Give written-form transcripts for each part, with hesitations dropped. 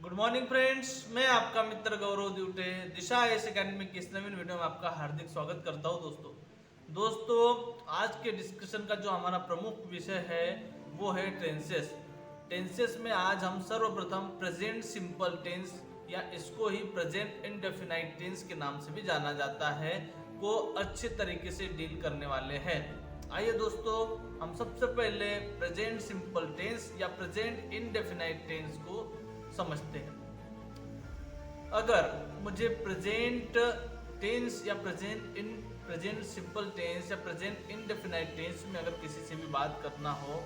Good morning friends, मैं आपका मित्र गौरव दिवटे दिशा S academy की इस नवीन वीडियो में आपका हार्दिक स्वागत करता हूं। दोस्तों आज के डिस्कशन का जो हमारा प्रमुख विषय है वो है टेंसेस। टेंसेस में आज हम सर्वप्रथम प्रेजेंट सिंपल टेंस या इसको ही प्रेजेंट इंडेफिनाइट टेंस के नाम से भी जाना जाता है को अच्छे तरीके से डील करने वाले हैं। आइए दोस्तों, हम सबसे पहले प्रेजेंट सिंपल टेंस या प्रेजेंट इंडेफिनाइट टेंस को समझते हैं। अगर मुझे प्रेजेंट टेंस या प्रेजेंट सिंपल टेंस या प्रेजेंट इंडेफिनाइट टेंस में अगर किसी से भी बात करना हो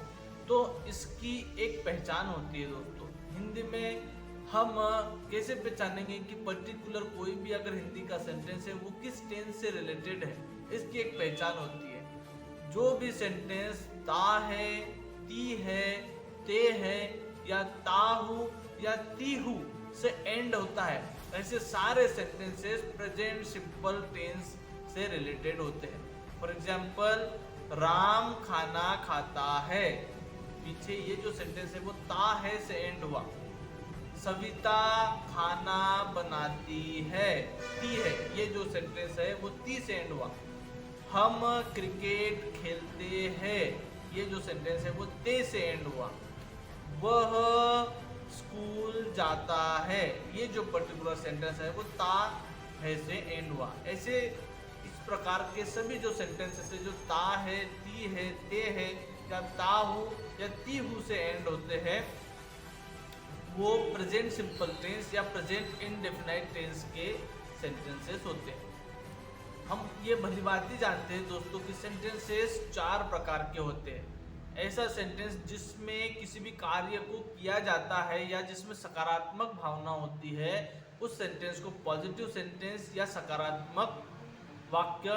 तो इसकी एक पहचान होती है दोस्तों। हिंदी में हम कैसे पहचानेंगे कि पर्टिकुलर कोई भी अगर हिंदी का सेंटेंस है वो किस टेंस से रिलेटेड है, इसकी एक पहचान होती है। जो भी सेंटेंस ता है, ती है, ते है या ताहू या तीहू से एंड होता है, ऐसे सारे सेंटेंसेस प्रेजेंट सिंपल टेंस से रिलेटेड होते हैं। फॉर एग्जाम्पल, राम खाना खाता है, पीछे ये जो सेंटेंस है वो ता है से एंड हुआ। सविता खाना बनाती है, ती है, ये जो सेंटेंस है वो ती से एंड हुआ। हम क्रिकेट खेलते हैं, ये जो सेंटेंस है वो ते से एंड हुआ। वह स्कूल जाता है, ये जो पर्टिकुलर सेंटेंस है वो ता है से एंड हुआ। ऐसे इस प्रकार के सभी जो सेंटेंसेस है जो ता है, ती है, ते है या ताहू या तीहू से एंड होते हैं वो प्रेजेंट सिंपल टेंस या प्रेजेंट इंडेफिनाइट टेंस के सेंटेंसेस होते हैं। हम ये भली बात ही जानते हैं दोस्तों कि सेंटेंसेस चार प्रकार के होते हैं। ऐसा सेंटेंस जिसमें किसी भी कार्य को किया जाता है या जिसमें सकारात्मक भावना होती है, उस सेंटेंस को पॉजिटिव सेंटेंस या सकारात्मक वाक्य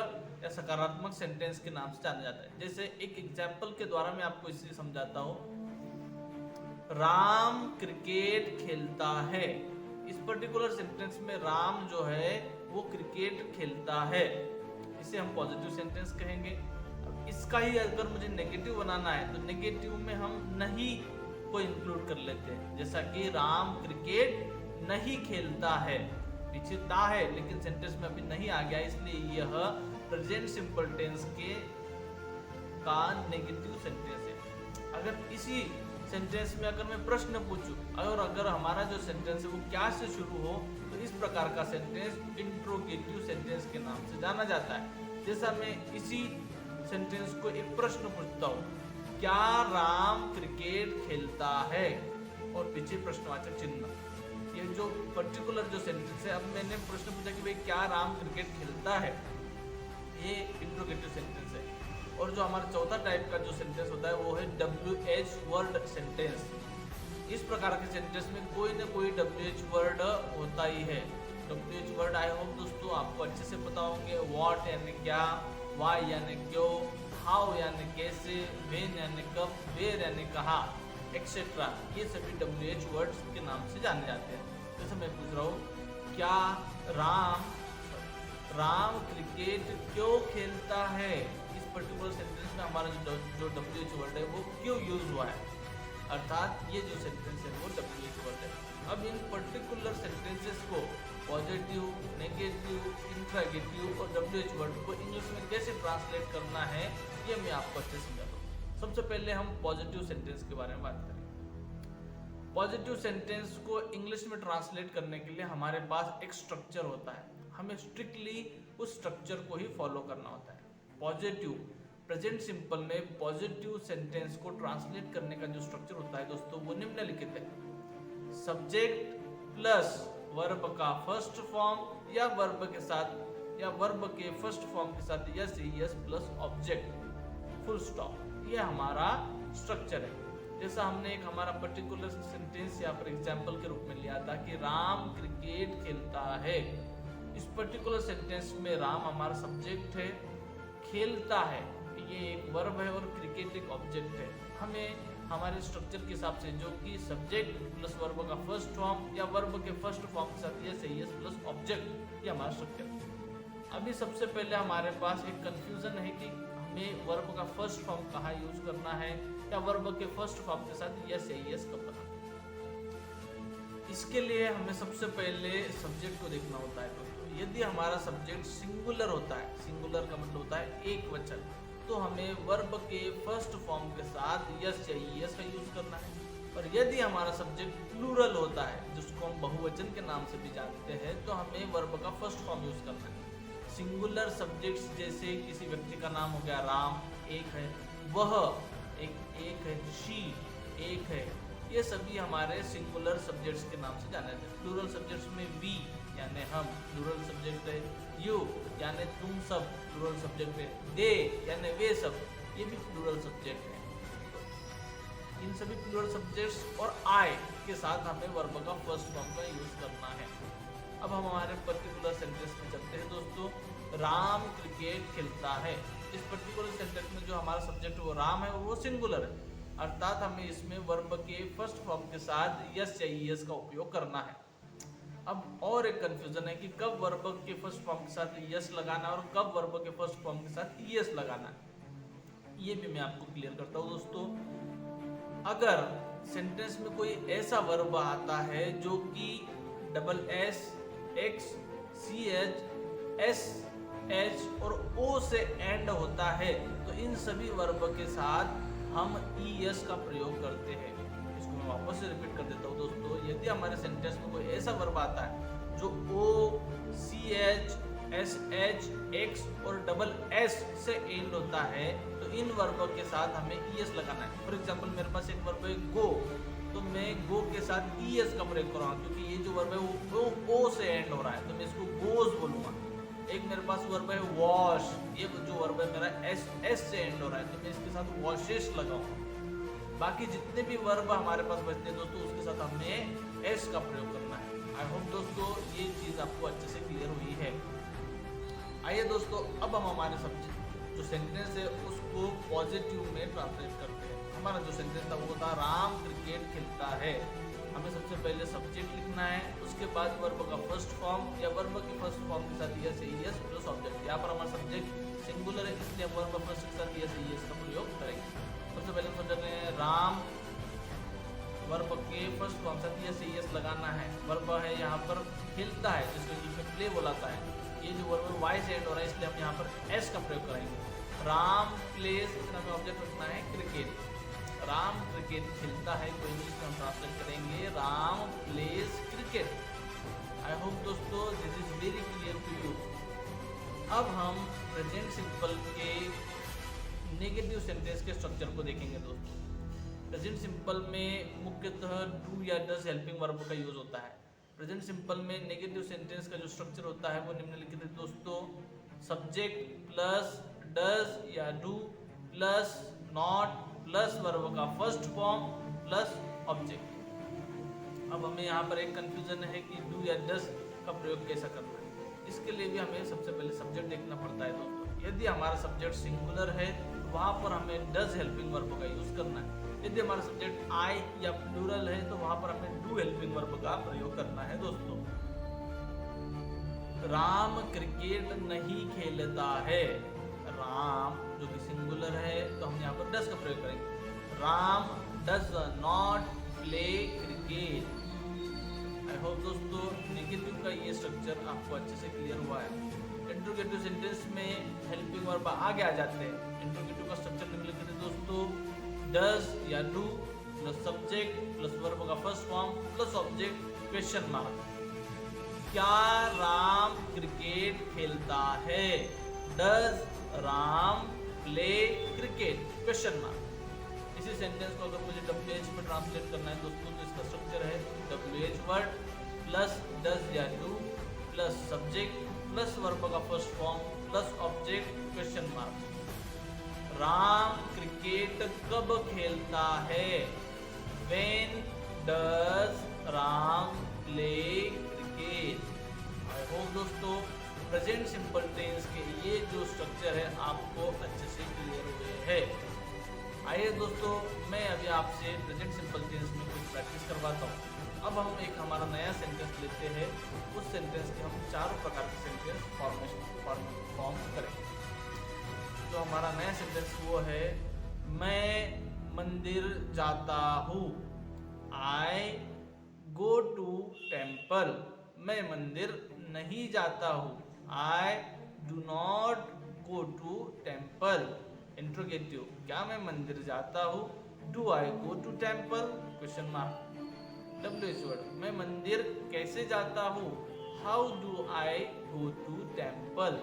या सकारात्मक सेंटेंस के नाम से जाना जाता है। जैसे एक एग्जाम्पल के द्वारा मैं आपको इसलिए समझाता हूँ। राम क्रिकेट खेलता है, इस पर्टिकुलर सेंटेंस में राम जो है वो क्रिकेट खेलता है, इसे हम पॉजिटिव सेंटेंस कहेंगे। इसका ही अगर मुझे नेगेटिव बनाना है तो नेगेटिव में हम नहीं को इंक्लूड कर लेते हैं। जैसा कि राम क्रिकेट नहीं खेलता है, पीछे ता है लेकिन सेंटेंस में अभी नहीं आ गया, इसलिए यह प्रेजेंट सिंपल टेंस के का नेगेटिव सेंटेंस है। अगर इसी सेंटेंस में अगर मैं प्रश्न पूछूं और अगर हमारा जो सेंटेंस है वो क्या से शुरू हो तो इस प्रकार का सेंटेंस इंट्रोगेटिव सेंटेंस के नाम से जाना जाता है। जैसा मैं इसी सेंटेंस को एक प्रश्न पूछता हूँ, क्या राम क्रिकेट खेलता है, और पीछे प्रश्नवाचक चिन्ह। ये जो पर्टिकुलर जो सेंटेंस है, अब मैंने प्रश्न पूछा कि भाई क्या राम क्रिकेट खेलता है, ये इंट्रोगेटिव सेंटेंस है। और जो हमारा चौथा टाइप का जो सेंटेंस होता है वो है WH वर्ड सेंटेंस। इस प्रकार के सेंटेंस में कोई ना कोई WH वर्ड होता ही है। WH वर्ड आई होप दोस्तों आपको अच्छे से पता होंगे। व्हाट यानी क्या, वाई यानी क्यों, हाउ यानी कैसे, व्हेन यानी कब, वेयर यानी कहाँ, एक्सेट्रा, ये सभी WH वर्ड्स के नाम से जाने जाते हैं। जैसे मैं पूछ रहा हूँ, क्या राम क्रिकेट क्यों खेलता है, इस पर्टिकुलर सेंटेंस में हमारा जो WH वर्ड है वो क्यों यूज हुआ है, अर्थात ये जो सेंटेंस है वो WH वर्ड है। अब इन पर्टिकुलर सेंटेंसेस को पॉजिटिव, नेगेटिव, इंट्रोगेटिव और WH वर्ड को इंग्लिश में कैसे ट्रांसलेट करना है ये मैं आपको अच्छे से समझाता हूँ। सबसे पहले हम पॉजिटिव सेंटेंस के बारे में बात करें। पॉजिटिव सेंटेंस को इंग्लिश में ट्रांसलेट करने के लिए हमारे पास एक स्ट्रक्चर होता है, हमें स्ट्रिक्टली उस स्ट्रक्चर को ही फॉलो करना होता है। पॉजिटिव प्रेजेंट सिंपल में पॉजिटिव सेंटेंस को ट्रांसलेट करने का जो स्ट्रक्चर होता है दोस्तों वो निम्नलिखित है। सब्जेक्ट प्लस वर्ब का फर्स्ट फॉर्म या वर्ब के साथ या वर्ब के फर्स्ट फॉर्म के साथ yes plus object, full stop, ये हमारा स्ट्रक्चर है। जैसा हमने एक हमारा पर्टिकुलर सेंटेंस या फिर एग्जाम्पल के रूप में लिया था कि राम क्रिकेट खेलता है। इस पर्टिकुलर सेंटेंस में राम हमारा सब्जेक्ट है, खेलता है ये एक वर्ब है और क्रिकेट एक ऑब्जेक्ट है। हमें हमारे स्ट्रक्चर के हिसाब से जो कि सब्जेक्ट प्लस वर्ब का फर्स्ट फॉर्म या वर्ब के फर्स्ट फॉर्म के साथ यस प्लस ऑब्जेक्ट, ये हमारा स्ट्रक्चर है। अभी सबसे पहले हमारे पास एक कंफ्यूजन है कि हमें वर्ब का फर्स्ट फॉर्म कहाँ यूज करना है या वर्ब के फर्स्ट फॉर्म के साथ यस कब बनाना है। इसके लिए हमें सबसे पहले सब्जेक्ट को देखना होता है दोस्तों। यदि हमारा सब्जेक्ट सिंगुलर होता है, सिंगुलर का मतलब होता है एक वचन, तो हमें वर्ब के फर्स्ट फॉर्म के साथ यस या ईएस का यूज करना है। और यदि हमारा सब्जेक्ट प्लूरल होता है, जिसको हम बहुवचन के नाम से भी जानते हैं, तो हमें वर्ब का फर्स्ट फॉर्म यूज करना है। सिंगुलर सब्जेक्ट्स जैसे किसी व्यक्ति का नाम हो गया राम, एक है, वह एक है, शी एक है, ये सभी हमारे सिंगुलर सब्जेक्ट्स के नाम से जाने जाते हैं। प्लूरल सब्जेक्ट्स में वी यानी हम प्लूरल सब्जेक्ट है, यू यानी तुम सब प्लूरल सब्जेक्ट है, दे यानी वे सब, ये भी प्लूरल सब्जेक्ट है। इन सभी प्लूरल सब्जेक्ट्स और आई के साथ हमें वर्ब का फर्स्ट फॉर्म का यूज करना है। अब हम हमारे पर्टिकुलर सेंटेंस में चलते हैं दोस्तों। राम क्रिकेट खेलता है। इस पर्टिकुलर सेंटेंस में जो हमारा सब्जेक्ट वो राम है और वो सिंगुलर है, अर्थात हमें इसमें वर्ब के फर्स्ट फॉर्म के साथ यस या ईएस का उपयोग करना है। अब और एक कंफ्यूजन है कि कब वर्ब के फर्स्ट फॉर्म के साथ यस लगाना और कब वर्ब के फर्स्ट फॉर्म के साथ ईएस लगाना है, ये भी मैं आपको क्लियर करता हूँ दोस्तों। अगर सेंटेंस में कोई ऐसा वर्ब आता है जो कि double S, X, C H, S H और ओ से एंड होता है, तो इन सभी वर्ब के साथ हम ईएस का प्रयोग करते हैं। इसको मैं वापस से रिपीट कर देता हूँ दोस्तों। यदि हमारे सेंटेंस में कोई ऐसा वर्ब आता है जो O, C H, S H, X और डबल एस से एंड होता है, तो इन वर्ब के साथ हमें ईएस लगाना है। फॉर एग्जाम्पल मेरे पास एक वर्ब है गो, तो मैं गो के साथ ईएस का प्रयोग करूँगा, क्योंकि ये जो वर्ब है वो ओ से एंड हो रहा है, तो मैं इसको गोज बोलूँगा। एक मेरे पास वर्ब है वॉश, ये जो वर्ब है मेरा एस से एंड हो रहा है, तो मैं इसके साथ वॉशेस लगाऊंगा। बाकी जितने भी वर्ब हमारे पास बचते हैं दोस्तों, उसके साथ हमें एस का प्रयोग करना है। आई होप दोस्तों ये चीज़ आपको अच्छे से क्लियर हुई है। आइए दोस्तों, अब हम हमारे सब्जेक्ट जो सेंटेंस है उसको पॉजिटिव में ट्रांसलेट करते हैं। हमारा जो सेंटेंस था वो था राम क्रिकेट खेलता है। हमें सबसे पहले सब्जेक्ट लिखना है, उसके बाद वर्ब का फर्स्ट फॉर्म या वर्ब के फर्स्ट फॉर्म के साथ यस ईएस प्लस ऑब्जेक्ट। यहाँ पर हमारा सब्जेक्ट सिंगुलर है, इसलिए हम वर्ब फर्स्ट के साथ यस ईएस का प्रयोग करेंगे। सबसे पहले हम समझ रहे हैं राम, वर्ब के फर्स्ट फॉर्म के साथ यस ईएस लगाना है। वर्ब है यहाँ पर खेलता है, जिसको इंग्लिश में प्ले बोलाता है। ये जो वर्ब है वाई से एंड हो रहा है, इसलिए हम यहाँ पर एस का प्रयोग करेंगे। राम प्लेस, हमें ऑब्जेक्ट रखना है क्रिकेट। राम क्रिकेट खेलता है को इंग्लिश में हम ट्रांसलेट करेंगे Ram plays cricket. I hope दोस्तों this is very clear to you. अब हम प्रेजेंट सिंपल के नेगेटिव सेंटेंस के स्ट्रक्चर को देखेंगे दोस्तों। प्रेजेंट सिंपल में मुख्यतः डू या डज हेल्पिंग वर्ब का यूज होता है। प्रेजेंट सिंपल में नेगेटिव सेंटेंस का जो स्ट्रक्चर होता है वो निम्नलिखित है दोस्तों। सब्जेक्ट प्लस डज या do plus not plus verb का फर्स्ट फॉर्म प्लस ऑब्जेक्ट। अब हमें यहाँ पर एक कंफ्यूजन है कि डू या डज का प्रयोग कैसा करना है। इसके लिए भी हमें सबसे पहले सब्जेक्ट देखना पड़ता है दोस्तों। यदि हमारा सब्जेक्ट सिंगुलर है तो वहाँ पर हमें डज हेल्पिंग वर्ब का यूज करना है। यदि हमारा सब्जेक्ट आई या प्लूरल है तो वहाँ पर हमें डू हेल्पिंग वर्ब का प्रयोग करना है दोस्तों। राम क्रिकेट नहीं खेलता है। राम जो कि सिंगुलर है तो हम यहाँ पर डज का प्रयोग करेंगे। Ram does not play cricket. I hope दोस्तों नेगेटिव का ये स्ट्रक्चर आपको अच्छे से क्लियर हुआ है। इंट्रोगेटिव सेंटेंस में हेल्पिंग वर्ब आगे आ जाते हैं। इंट्रोगेटिव का स्ट्रक्चर निम्नलिखित है दोस्तों। डज या do plus subject plus verb का first form plus object question mark. क्या राम क्रिकेट खेलता है? Does Ram play cricket question mark. इसी सेंटेंस को अगर मुझे WH में ट्रांसलेट करना है दोस्तों तो इसका स्ट्रक्चर है WH वर्ड प्लस डज या do plus subject plus verb का first form plus object question mark. Ram cricket कब खेलता है? When does Ram play cricket? I hope दोस्तों प्रेजेंट सिंपल टेंस के ये जो स्ट्रक्चर है आपको अच्छे से क्लियर हुए हैं। आइए दोस्तों मैं अभी आपसे प्रेजेंट सिंपल टेंस में कुछ प्रैक्टिस करवाता हूँ। अब हम एक हमारा नया सेंटेंस लेते हैं, उस सेंटेंस के हम चारों प्रकार के सेंटेंस फॉर्म करेंगे। तो हमारा नया सेंटेंस वो है मैं मंदिर जाता हूँ। I go to temple. मैं मंदिर नहीं जाता हूँ। I do not go to temple. Interrogative, क्या मैं मंदिर जाता हूँ? Do I go to temple? Question mark. WH word, मैं मंदिर कैसे जाता हूँ? How do I go to temple?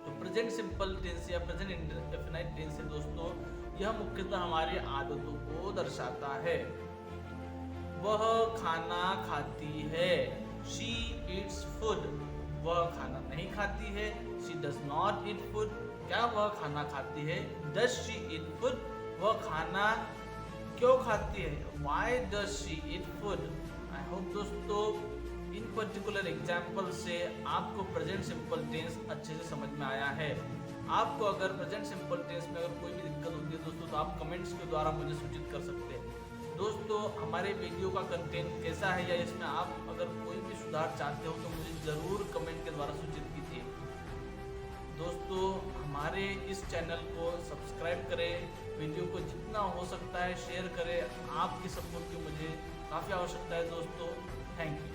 तो प्रेजेंट सिंपल टेंस या प्रेजेंट इंडेफिनाइट टेंस है दोस्तों, यह मुख्यतः हमारी आदतों को दर्शाता है। वह खाना खाती है। She Yeats food. वह खाना नहीं खाती है। She does not eat food. क्या वह खाना खाती है? Does she eat food? वह खाना क्यों खाती है? Why does she eat food? I hope दोस्तों इन पर्टिकुलर एग्जाम्पल से आपको प्रेजेंट सिंपल टेंस अच्छे से समझ में आया है। आपको अगर प्रेजेंट सिंपल टेंस में अगर कोई भी दिक्कत होती है दोस्तों, तो आप कमेंट्स के द्वारा मुझे सूचित कर सकते हैं। दोस्तों हमारे वीडियो का कंटेंट कैसा है या इसमें आप अगर कोई भी सुधार चाहते हो तो मुझे ज़रूर कमेंट के द्वारा सूचित कीजिए। दोस्तों हमारे इस चैनल को सब्सक्राइब करें, वीडियो को जितना हो सकता है शेयर करें। आपकी सपोर्ट की मुझे काफ़ी आवश्यकता है दोस्तों। Thank you.